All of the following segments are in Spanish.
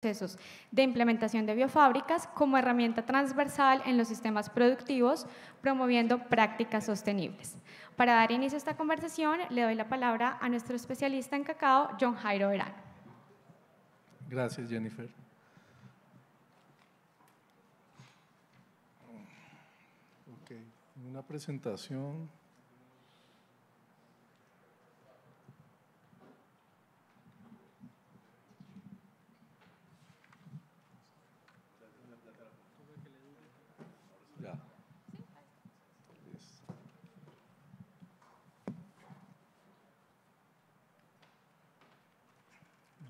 procesos de implementación de biofábricas como herramienta transversal en los sistemas productivos, promoviendo prácticas sostenibles. Para dar inicio a esta conversación, le doy la palabra a nuestro especialista en cacao, John Jairo Verano. Gracias, Jennifer. Ok, una presentación. Ya. Listo.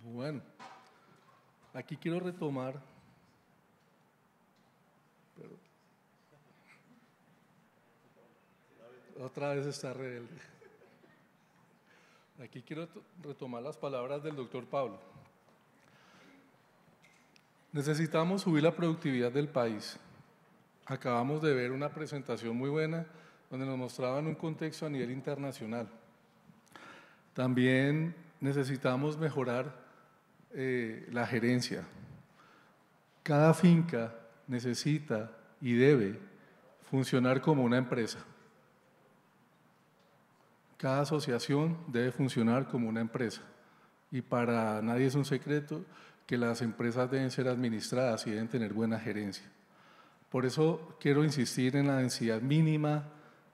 Bueno, aquí quiero retomar. Otra vez está rebelde. Aquí quiero retomar las palabras del doctor Pablo. Necesitamos subir la productividad del país. Acabamos de ver una presentación muy buena donde nos mostraban un contexto a nivel internacional. También necesitamos mejorar la gerencia. Cada finca necesita y debe funcionar como una empresa. Cada asociación debe funcionar como una empresa. Y para nadie es un secreto que las empresas deben ser administradas y deben tener buena gerencia. Por eso quiero insistir en la densidad mínima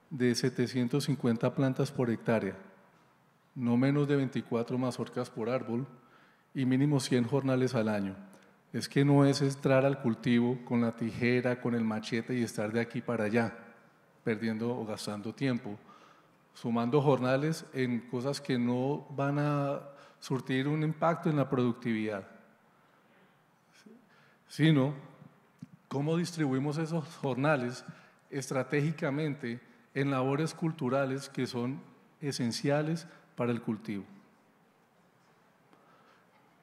de 750 plantas por hectárea, no menos de 24 mazorcas por árbol y mínimo 100 jornales al año. Es que no es entrar al cultivo con la tijera, con el machete y estar de aquí para allá, perdiendo o gastando tiempo, sumando jornales en cosas que no van a surtir un impacto en la productividad, sino cómo distribuimos esos jornales estratégicamente en labores culturales que son esenciales para el cultivo.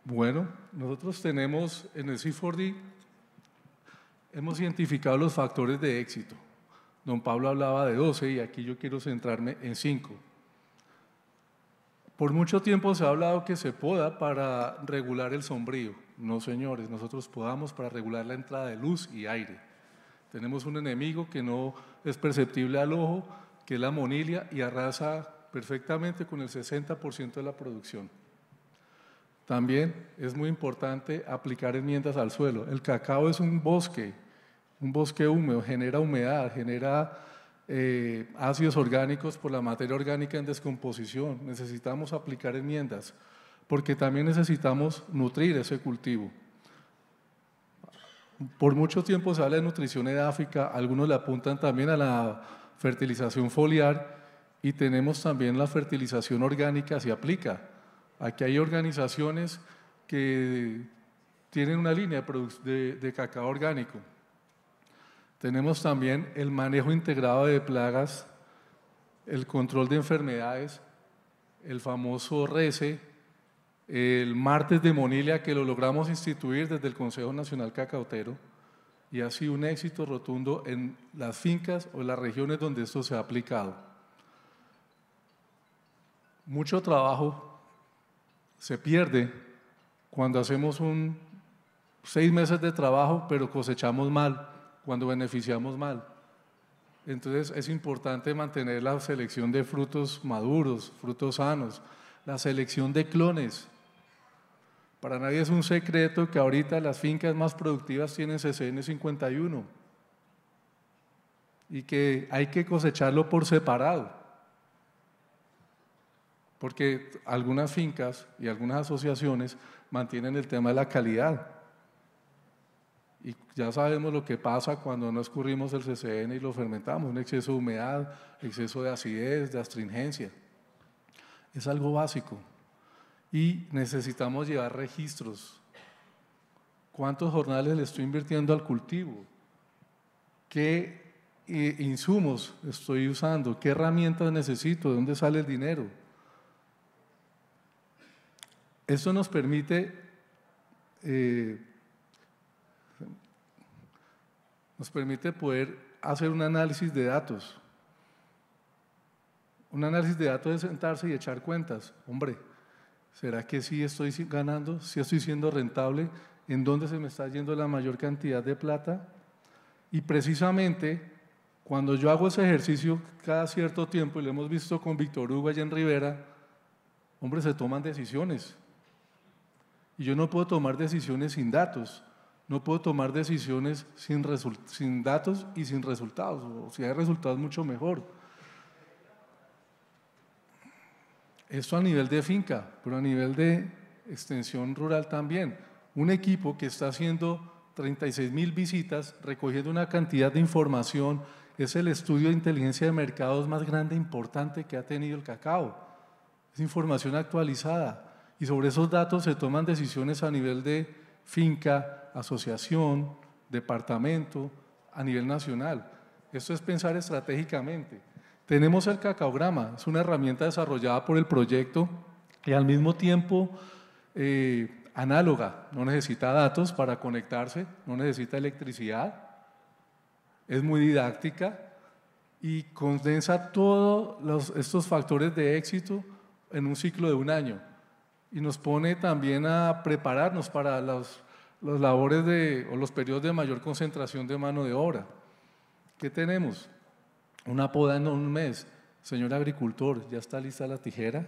Bueno, nosotros tenemos en el C4D, hemos identificado los factores de éxito. Don Pablo hablaba de 12 y aquí yo quiero centrarme en 5. Por mucho tiempo se ha hablado que se poda para regular el sombrío. No, señores, nosotros podamos para regular la entrada de luz y aire. Tenemos un enemigo que no es perceptible al ojo, que es la monilia, y arrasa perfectamente con el 60% de la producción. También es muy importante aplicar enmiendas al suelo. El cacao es un bosque húmedo, genera humedad, genera ácidos orgánicos por la materia orgánica en descomposición. Necesitamos aplicar enmiendas, porque también necesitamos nutrir ese cultivo. Por mucho tiempo se habla de nutrición edáfica, algunos le apuntan también a la fertilización foliar y tenemos también la fertilización orgánica, se aplica. Aquí hay organizaciones que tienen una línea de cacao orgánico. Tenemos también el manejo integrado de plagas, el control de enfermedades, el famoso RECE, el martes de Monilia que lo logramos instituir desde el Consejo Nacional Cacautero y ha sido un éxito rotundo en las fincas o en las regiones donde esto se ha aplicado. Mucho trabajo se pierde cuando hacemos 6 meses de trabajo pero cosechamos mal, cuando beneficiamos mal. Entonces es importante mantener la selección de frutos maduros, frutos sanos, la selección de clones. Para nadie es un secreto que ahorita las fincas más productivas tienen CCN 51 y que hay que cosecharlo por separado, porque algunas fincas y algunas asociaciones mantienen el tema de la calidad. Y ya sabemos lo que pasa cuando no escurrimos el CCN y lo fermentamos, un exceso de humedad, exceso de acidez, de astringencia. Es algo básico. Y necesitamos llevar registros. ¿Cuántos jornales le estoy invirtiendo al cultivo? ¿Qué insumos estoy usando? ¿Qué herramientas necesito? ¿De dónde sale el dinero? Esto nos permite poder hacer un análisis de datos. Un análisis de datos es sentarse y echar cuentas. Hombre, ¿será que sí estoy ganando? ¿Sí estoy siendo rentable en dónde se me está yendo la mayor cantidad de plata. Y precisamente cuando yo hago ese ejercicio cada cierto tiempo, y lo hemos visto con Víctor Hugo allá en Rivera, hombre, se toman decisiones. Y yo no puedo tomar decisiones sin datos, no puedo tomar decisiones sin datos y sin resultados, o si hay resultados mucho mejor. Esto a nivel de finca, pero a nivel de extensión rural también. Un equipo que está haciendo 36.000 visitas, recogiendo una cantidad de información, es el estudio de inteligencia de mercados más grande e importante que ha tenido el cacao. Es información actualizada y sobre esos datos se toman decisiones a nivel de finca, asociación, departamento, a nivel nacional. Esto es pensar estratégicamente. Tenemos el cacaograma, es una herramienta desarrollada por el proyecto y al mismo tiempo análoga, no necesita datos para conectarse, no necesita electricidad, es muy didáctica y condensa todos estos factores de éxito en un ciclo de un año y nos pone también a prepararnos para los labores o los periodos de mayor concentración de mano de obra. ¿Qué tenemos? Una poda en un mes. Señor agricultor, ¿ya está lista la tijera?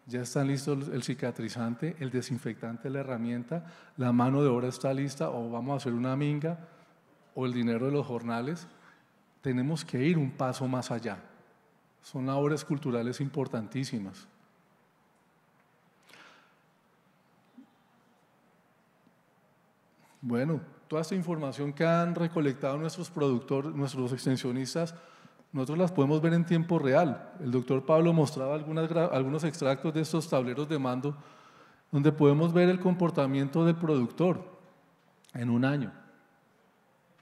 ¿Ya está listo el cicatrizante, el desinfectante, la herramienta? ¿La mano de obra está lista o vamos a hacer una minga? ¿O el dinero de los jornales? Tenemos que ir un paso más allá. Son labores culturales importantísimas. Bueno, toda esta información que han recolectado nuestros productores, nuestros extensionistas, nosotros las podemos ver en tiempo real. El doctor Pablo mostraba algunos extractos de estos tableros de mando donde podemos ver el comportamiento del productor en un año,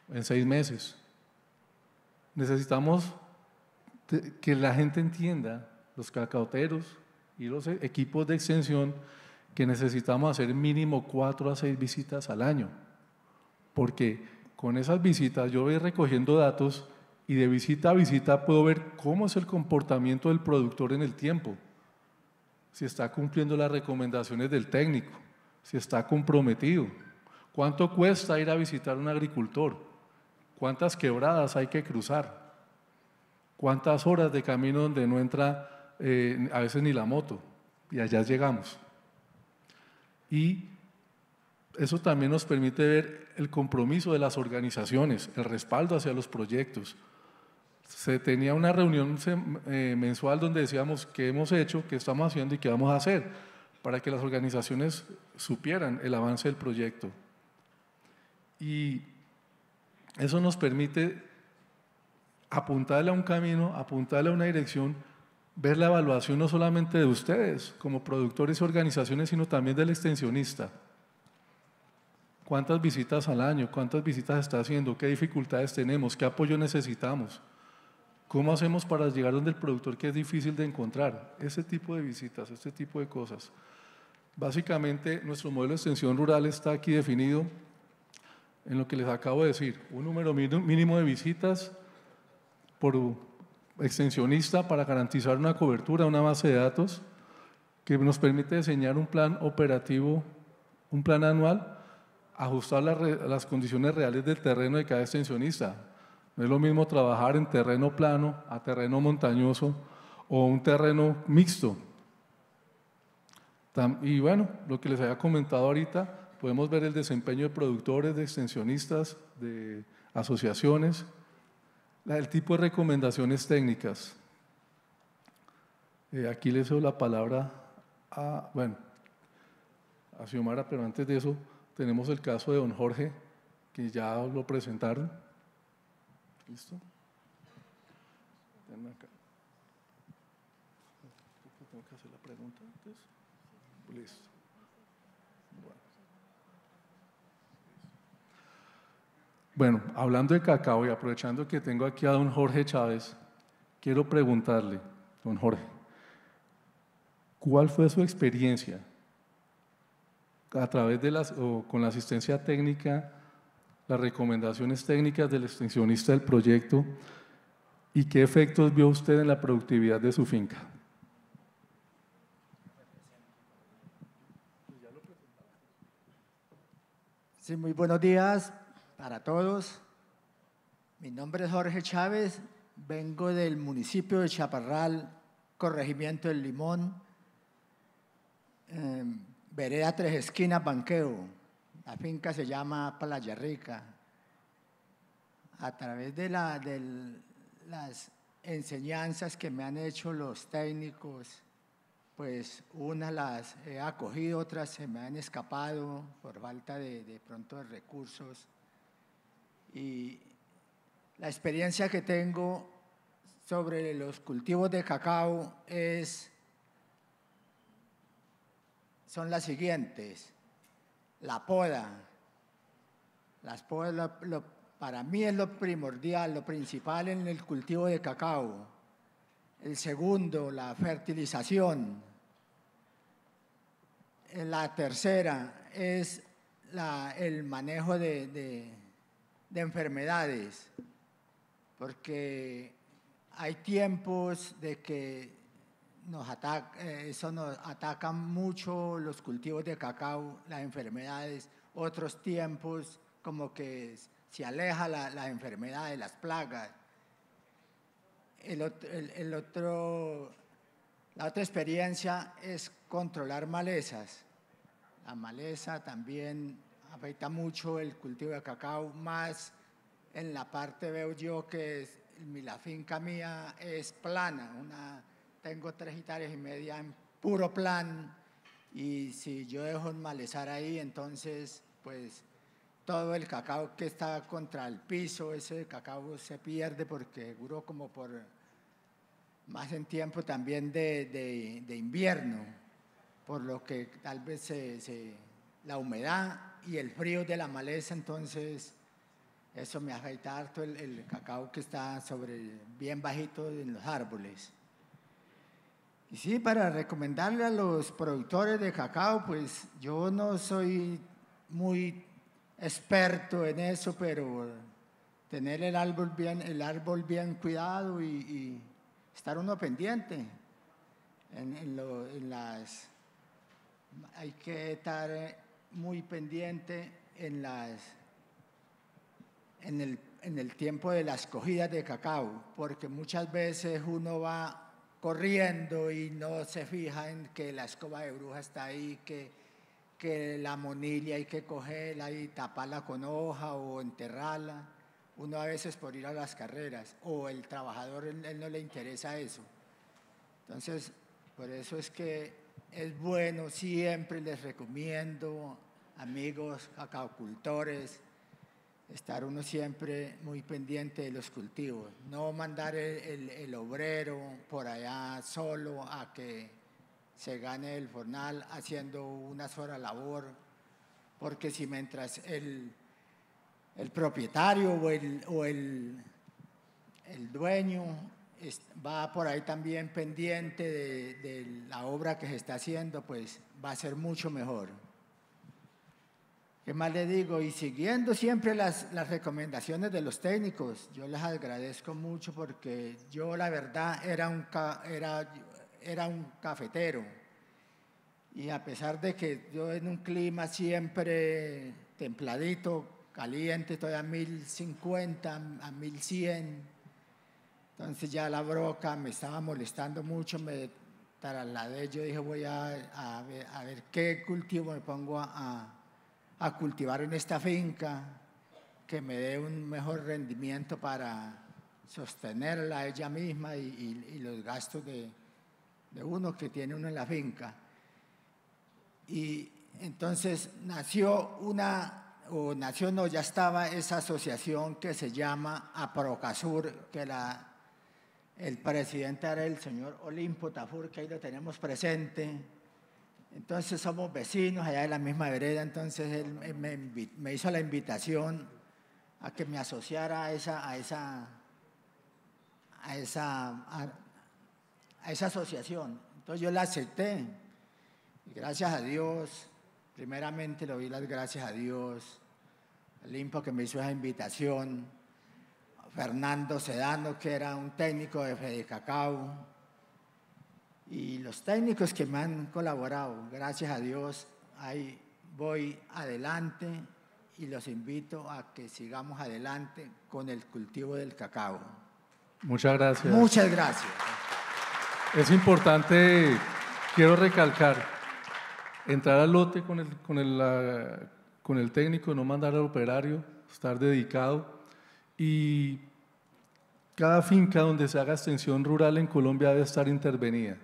en 6 meses. Necesitamos que la gente entienda, los cacaoteros y los equipos de extensión, que necesitamos hacer mínimo 4 a 6 visitas al año, porque con esas visitas yo voy recogiendo datos y de visita a visita puedo ver cómo es el comportamiento del productor en el tiempo, si está cumpliendo las recomendaciones del técnico, si está comprometido, cuánto cuesta ir a visitar a un agricultor, cuántas quebradas hay que cruzar, cuántas horas de camino donde no entra a veces ni la moto, y allá llegamos. Y eso también nos permite ver el compromiso de las organizaciones, el respaldo hacia los proyectos. Se tenía una reunión mensual donde decíamos qué hemos hecho, qué estamos haciendo y qué vamos a hacer, para que las organizaciones supieran el avance del proyecto. Y eso nos permite apuntarle a un camino, apuntarle a una dirección, ver la evaluación no solamente de ustedes como productores y organizaciones, sino también del extensionista. ¿Cuántas visitas al año? ¿Cuántas visitas está haciendo? ¿Qué dificultades tenemos? ¿Qué apoyo necesitamos? ¿Cómo hacemos para llegar donde el productor que es difícil de encontrar? Ese tipo de visitas, este tipo de cosas. Básicamente, nuestro modelo de extensión rural está aquí definido en lo que les acabo de decir. Un número mínimo de visitas por extensionista para garantizar una cobertura, una base de datos que nos permite diseñar un plan operativo, un plan anual, ajustar las condiciones reales del terreno de cada extensionista. No es lo mismo trabajar en terreno plano a terreno montañoso o un terreno mixto. Y bueno, lo que les había comentado ahorita, podemos ver el desempeño de productores, de extensionistas, de asociaciones, el tipo de recomendaciones técnicas. Aquí les doy la palabra a Xiomara, pero antes de eso tenemos el caso de don Jorge, que ya lo presentaron. ¿Listo? Tengo que hacer la pregunta antes. Listo. Bueno, hablando de cacao y aprovechando que tengo aquí a don Jorge Chávez, quiero preguntarle, don Jorge, ¿cuál fue su experiencia a través de con la asistencia técnica, las recomendaciones técnicas del extensionista del proyecto y qué efectos vio usted en la productividad de su finca? Sí, muy buenos días para todos. Mi nombre es Jorge Chávez, vengo del municipio de Chaparral, corregimiento del Limón, vereda Tres Esquinas, Banqueo. La finca se llama Playa Rica. A través de las enseñanzas que me han hecho los técnicos, pues unas las he acogido, otras se me han escapado por falta de pronto de recursos. Y la experiencia que tengo sobre los cultivos de cacao son las siguientes. La poda. Las podas para mí es lo primordial, lo principal en el cultivo de cacao. El segundo, la fertilización. La tercera es el manejo de enfermedades, porque hay tiempos de que eso nos atacan mucho los cultivos de cacao, las enfermedades, otros tiempos como que se aleja la enfermedad de las plagas. La otra experiencia es controlar malezas. La maleza también afecta mucho el cultivo de cacao, más en la parte veo yo que la finca mía es plana, tengo 3,5 hectáreas en puro plan, y si yo dejo malezar ahí, entonces pues todo el cacao que está contra el piso, ese cacao se pierde porque seguro como por más en tiempo también de invierno, por lo que tal vez la humedad y el frío de la maleza, entonces eso me afecta harto el cacao que está bien bajito en los árboles. Y sí, para recomendarle a los productores de cacao, pues yo no soy muy experto en eso, pero tener el árbol bien cuidado y estar uno pendiente. Hay que estar muy pendiente en el tiempo de las cogidas de cacao, porque muchas veces uno va corriendo y no se fija en que la escoba de bruja está ahí, que la monilla hay que cogerla y taparla con hoja o enterrarla. Uno a veces por ir a las carreras, o el trabajador, él no le interesa eso. Entonces, por eso es que es bueno, siempre les recomiendo, amigos cacaocultores, estar uno siempre muy pendiente de los cultivos, no mandar el obrero por allá solo a que se gane el jornal haciendo una sola labor, porque si mientras el propietario o el dueño va por ahí también pendiente de la obra que se está haciendo, pues va a ser mucho mejor. ¿Qué más le digo? Y siguiendo siempre las recomendaciones de los técnicos, yo les agradezco mucho porque yo la verdad era un cafetero, y a pesar de que yo en un clima siempre templadito, caliente, estoy a 1050, a 1100, entonces ya la broca me estaba molestando mucho, me trasladé, yo dije voy a ver qué cultivo me pongo a cultivar en esta finca, que me dé un mejor rendimiento para sostenerla ella misma y los gastos de uno que tiene uno en la finca. Y entonces ya estaba esa asociación que se llama APROCASUR, que el presidente era el señor Olimpo Tafur, que ahí lo tenemos presente. Entonces somos vecinos allá de la misma vereda, entonces él me hizo la invitación a que me asociara a esa asociación. Entonces yo la acepté. Y gracias a Dios, primeramente le doy las gracias a Dios, al INPO que me hizo esa invitación, a Fernando Sedano, que era un técnico de Fedecacao, y los técnicos que me han colaborado. Gracias a Dios, ahí voy adelante y los invito a que sigamos adelante con el cultivo del cacao. Muchas gracias. Muchas gracias. Es importante, quiero recalcar, entrar al lote con el técnico, no mandar al operario, estar dedicado, y cada finca donde se haga extensión rural en Colombia debe estar intervenida.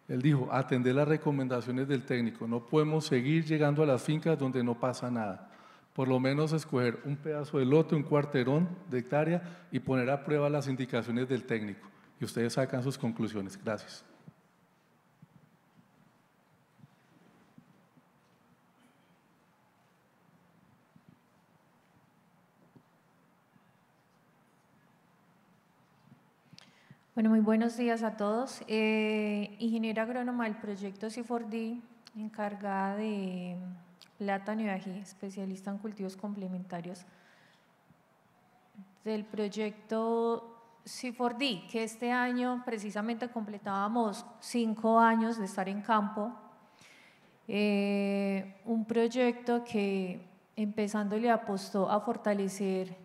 Él dijo, atender las recomendaciones del técnico, no podemos seguir llegando a las fincas donde no pasa nada. Por lo menos escoger un pedazo de lote, un cuarterón de hectárea y poner a prueba las indicaciones del técnico. Y ustedes sacan sus conclusiones. Gracias. Bueno, muy buenos días a todos. Ingeniera agrónoma del proyecto C4D, encargada de plátano y ají, especialista en cultivos complementarios del proyecto C4D, que este año precisamente completábamos 5 años de estar en campo. Un proyecto que empezando le apostó a fortalecer,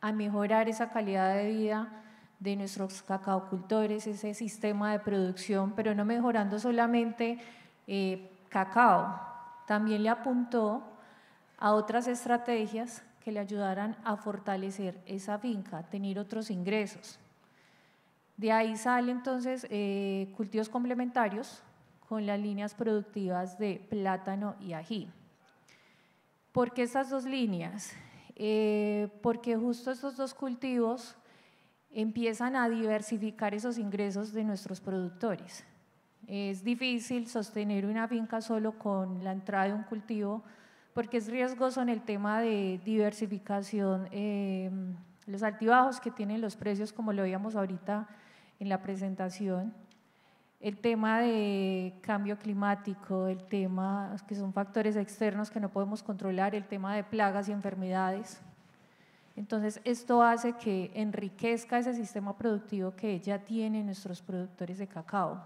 a mejorar esa calidad de vida de nuestros cacaocultores, ese sistema de producción, pero no mejorando solamente cacao, también le apuntó a otras estrategias que le ayudaran a fortalecer esa finca, a tener otros ingresos. De ahí sale entonces cultivos complementarios con las líneas productivas de plátano y ají. ¿Por qué estas dos líneas? Porque justo estos dos cultivos empiezan a diversificar esos ingresos de nuestros productores. Es difícil sostener una finca solo con la entrada de un cultivo porque es riesgoso en el tema de diversificación, los altibajos que tienen los precios, como lo veíamos ahorita en la presentación, el tema de cambio climático, el tema que son factores externos que no podemos controlar, el tema de plagas y enfermedades. Entonces, esto hace que enriquezca ese sistema productivo que ya tienen nuestros productores de cacao.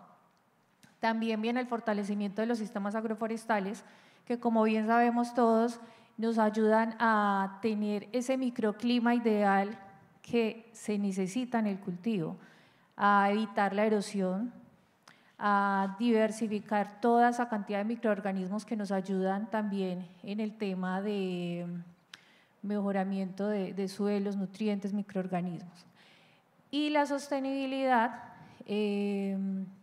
También viene el fortalecimiento de los sistemas agroforestales, que como bien sabemos todos, nos ayudan a tener ese microclima ideal que se necesita en el cultivo, a evitar la erosión, a diversificar toda esa cantidad de microorganismos que nos ayudan también en el tema de mejoramiento de suelos, nutrientes, microorganismos. Y la sostenibilidad,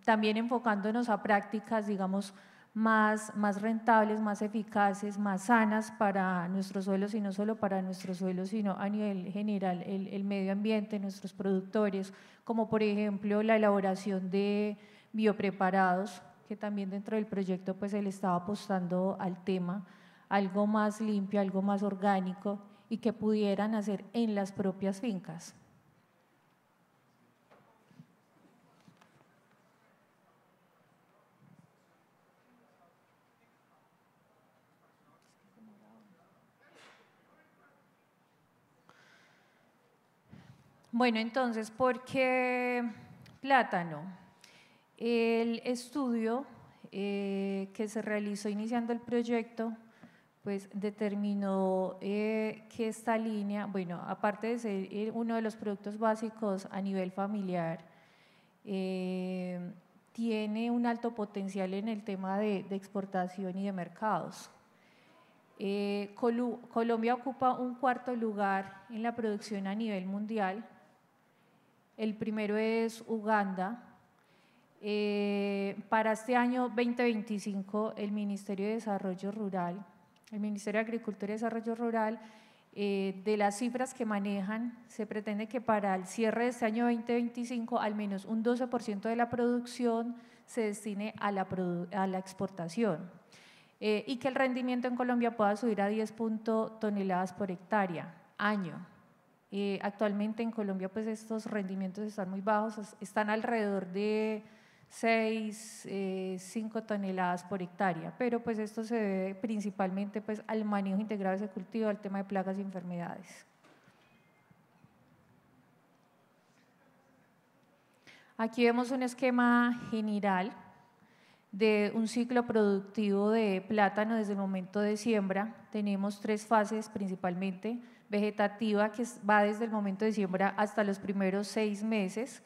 también enfocándonos a prácticas, digamos, más rentables, más eficaces, más sanas para nuestros suelos, y no solo para nuestros suelos, sino a nivel general, el medio ambiente, nuestros productores, como por ejemplo la elaboración de biopreparados, que también dentro del proyecto pues se le estaba apostando al tema, algo más limpio, algo más orgánico y que pudieran hacer en las propias fincas. Bueno, entonces, ¿por qué plátano? El estudio que se realizó iniciando el proyecto pues determinó que esta línea, bueno, aparte de ser uno de los productos básicos a nivel familiar, tiene un alto potencial en el tema de exportación y de mercados. Colombia ocupa un 4º lugar en la producción a nivel mundial. El primero es Uganda. Para este año 2025, el Ministerio de Desarrollo Rural, el Ministerio de Agricultura y Desarrollo Rural, de las cifras que manejan, se pretende que para el cierre de este año 2025 al menos un 12% de la producción se destine a la exportación, y que el rendimiento en Colombia pueda subir a 10 toneladas por hectárea año. Actualmente en Colombia pues estos rendimientos están muy bajos, están alrededor de 5 toneladas por hectárea, pero pues esto se debe principalmente pues al manejo integrado de ese cultivo, al tema de plagas y enfermedades. Aquí vemos un esquema general de un ciclo productivo de plátano desde el momento de siembra. Tenemos 3 fases principalmente: vegetativa, que va desde el momento de siembra hasta los primeros 6 meses,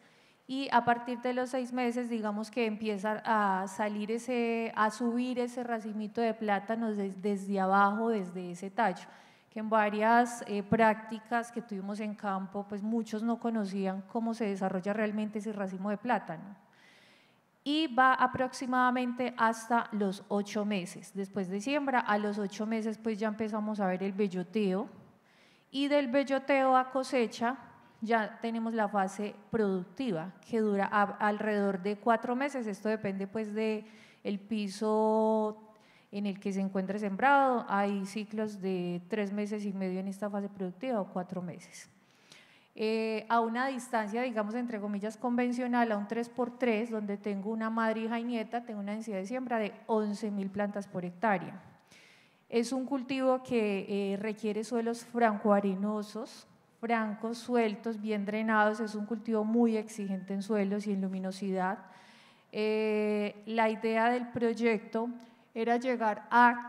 y a partir de los 6 meses, digamos que empieza a subir ese racimito de plátano desde abajo, desde ese tallo, que en varias prácticas que tuvimos en campo, pues muchos no conocían cómo se desarrolla realmente ese racimo de plátano. Y va aproximadamente hasta los 8 meses. Después de siembra, a los 8 meses, pues ya empezamos a ver el belloteo, y del belloteo a cosecha ya tenemos la fase productiva, que dura alrededor de 4 meses. Esto depende pues del piso en el que se encuentre sembrado. Hay ciclos de 3 meses y medio en esta fase productiva, o 4 meses. A una distancia, digamos, entre comillas, convencional, a un 3×3, donde tengo una madre, hija y nieta, tengo una densidad de siembra de 11.000 plantas por hectárea. Es un cultivo que requiere suelos francoarenosos, francos, sueltos, bien drenados. Es un cultivo muy exigente en suelos y en luminosidad. La idea del proyecto era llegar a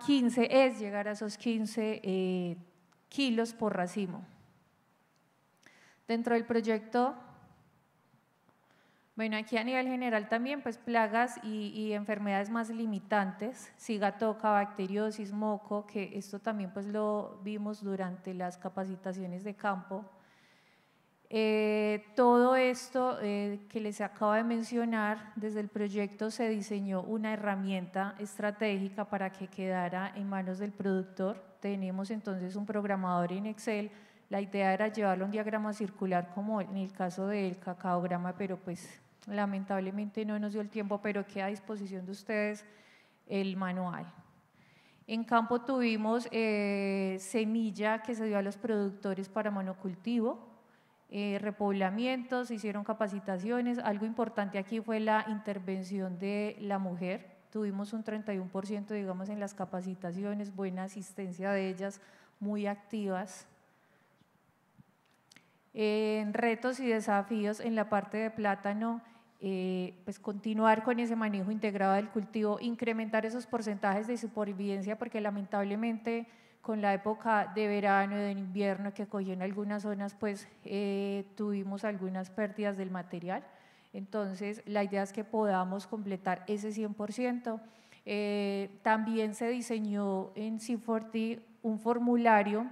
esos 15 kilos por racimo. Dentro del proyecto, bueno, aquí a nivel general también, pues plagas y enfermedades más limitantes: cigatoca, bacteriosis, moco, que esto también pues lo vimos durante las capacitaciones de campo. Todo esto que les acabo de mencionar, desde el proyecto se diseñó una herramienta estratégica para que quedara en manos del productor. Tenemos entonces un programador en Excel. La idea era llevarlo a un diagrama circular, como en el caso del cacaograma, pero pues lamentablemente no nos dio el tiempo, pero queda a disposición de ustedes el manual. En campo tuvimos semilla que se dio a los productores para monocultivo, repoblamientos, se hicieron capacitaciones. Algo importante aquí fue la intervención de la mujer. Tuvimos un 31%, digamos, en las capacitaciones, buena asistencia de ellas, muy activas. En retos y desafíos en la parte de plátano, pues continuar con ese manejo integrado del cultivo, incrementar esos porcentajes de supervivencia, porque lamentablemente con la época de verano y de invierno que cogió en algunas zonas, pues tuvimos algunas pérdidas del material. Entonces la idea es que podamos completar ese 100%. También se diseñó en C4D un formulario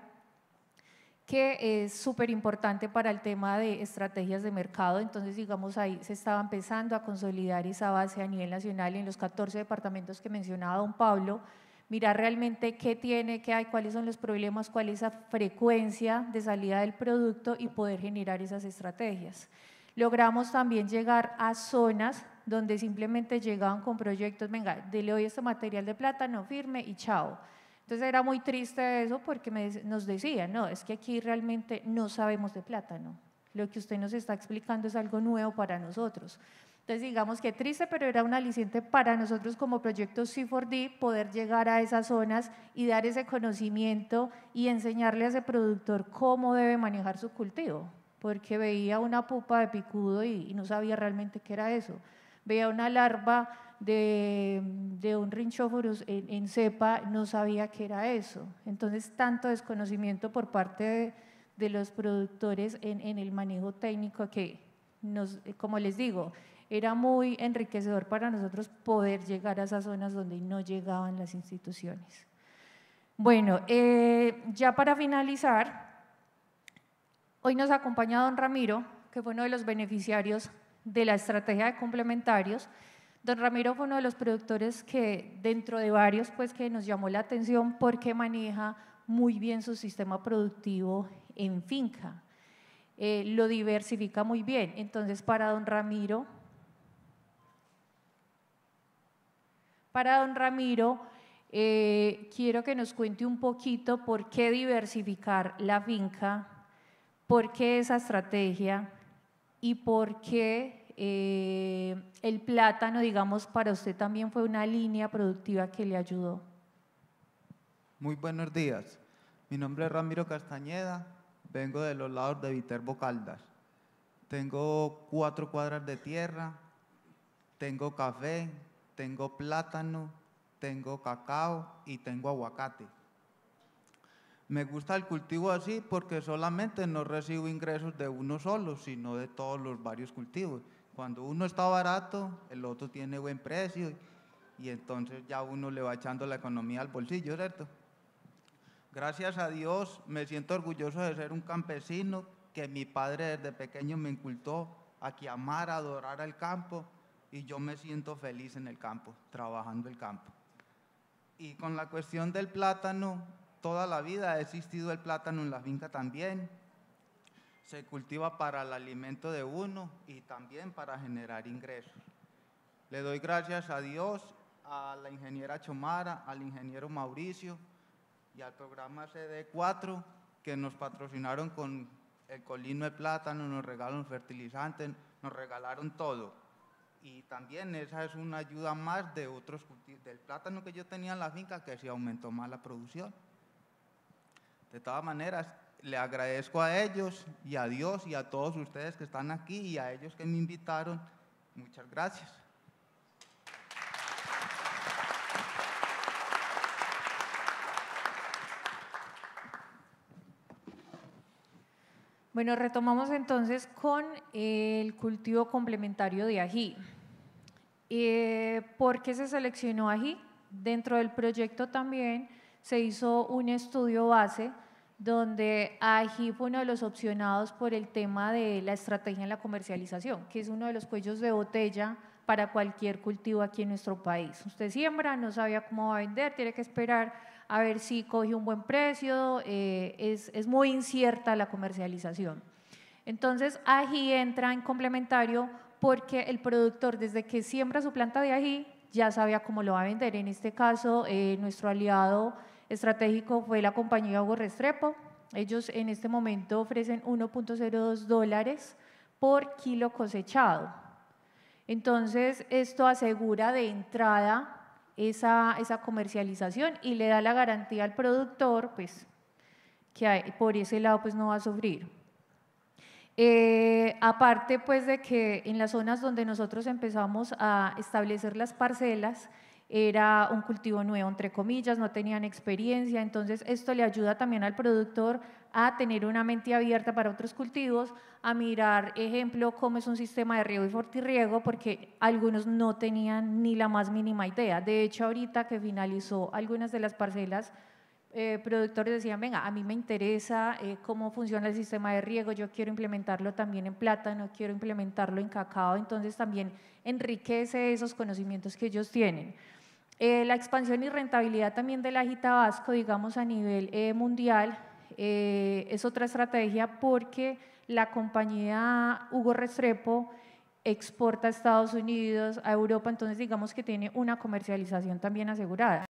que es súper importante para el tema de estrategias de mercado. Entonces, digamos, ahí se estaba empezando a consolidar esa base a nivel nacional en los 14 departamentos que mencionaba don Pablo, mirar realmente qué tiene, qué hay, cuáles son los problemas, cuál es la frecuencia de salida del producto y poder generar esas estrategias. Logramos también llegar a zonas donde simplemente llegaban con proyectos: venga, dele hoy este material de plátano, firme y chao. Entonces era muy triste eso, porque nos decían: no, es que aquí realmente no sabemos de plátano, lo que usted nos está explicando es algo nuevo para nosotros. Entonces digamos que triste, pero era un aliciente para nosotros como proyecto C4D poder llegar a esas zonas y dar ese conocimiento y enseñarle a ese productor cómo debe manejar su cultivo, porque veía una pupa de picudo y no sabía realmente qué era eso. Veía una larva de un Rhynchophorus en cepa, no sabía qué era eso. Entonces, tanto desconocimiento por parte de los productores en el manejo técnico que como les digo, era muy enriquecedor para nosotros poder llegar a esas zonas donde no llegaban las instituciones. Bueno, ya para finalizar, hoy nos acompaña don Ramiro, que fue uno de los beneficiarios de la estrategia de complementarios. Don Ramiro fue uno de los productores que, dentro de varios, pues que nos llamó la atención porque maneja muy bien su sistema productivo en finca, lo diversifica muy bien. Entonces, para don Ramiro, quiero que nos cuente un poquito por qué diversificar la finca, por qué esa estrategia y por qué el plátano, digamos, para usted también fue una línea productiva que le ayudó. Muy buenos días, mi nombre es Ramiro Castañeda, vengo de los lados de Viterbo Caldas. Tengo 4 cuadras de tierra, tengo café, tengo plátano, tengo cacao y tengo aguacate. Me gusta el cultivo así porque solamente no recibo ingresos de uno solo, sino de todos los varios cultivos. Cuando uno está barato, el otro tiene buen precio y entonces ya uno le va echando la economía al bolsillo, ¿cierto? Gracias a Dios me siento orgulloso de ser un campesino, que mi padre desde pequeño me incultó a que amara, adorara el campo, y yo me siento feliz en el campo, trabajando el campo. Y con la cuestión del plátano, toda la vida ha existido el plátano en la finca también. Se cultiva para el alimento de uno y también para generar ingresos. Le doy gracias a Dios, a la ingeniera Chomara, al ingeniero Mauricio y al programa CD4, que nos patrocinaron con el colino de plátano, nos regalaron fertilizantes, nos regalaron todo. Y también esa es una ayuda más de otros cultivos, del plátano que yo tenía en la finca, que se aumentó más la producción. De todas maneras, le agradezco a ellos y a Dios y a todos ustedes que están aquí y a ellos que me invitaron. Muchas gracias. Bueno, retomamos entonces con el cultivo complementario de ají. ¿Por qué se seleccionó ají? Dentro del proyecto también se hizo un estudio base donde ají fue uno de los opcionados por el tema de la estrategia en la comercialización, que es uno de los cuellos de botella para cualquier cultivo aquí en nuestro país. Usted siembra, no sabía cómo va a vender, tiene que esperar a ver si coge un buen precio, es muy incierta la comercialización. Entonces, ají entra en complementario porque el productor, desde que siembra su planta de ají, ya sabía cómo lo va a vender. En este caso, nuestro aliado estratégico fue la compañía Hugo Restrepo. Ellos en este momento ofrecen $1.02 por kilo cosechado. Entonces, esto asegura de entrada esa comercialización y le da la garantía al productor, pues, que por ese lado pues, no va a sufrir. Aparte pues de que en las zonas donde nosotros empezamos a establecer las parcelas, era un cultivo nuevo, entre comillas, no tenían experiencia, entonces esto le ayuda también al productor a tener una mente abierta para otros cultivos, a mirar, ejemplo, cómo es un sistema de riego y fortirriego, porque algunos no tenían ni la más mínima idea. De hecho, ahorita que finalizó algunas de las parcelas, productores decían, venga, a mí me interesa cómo funciona el sistema de riego, yo quiero implementarlo también en plátano, quiero implementarlo en cacao, entonces también enriquece esos conocimientos que ellos tienen. La expansión y rentabilidad también del ají tabasco, digamos a nivel mundial, es otra estrategia porque la compañía Hugo Restrepo exporta a Estados Unidos, a Europa, entonces digamos que tiene una comercialización también asegurada.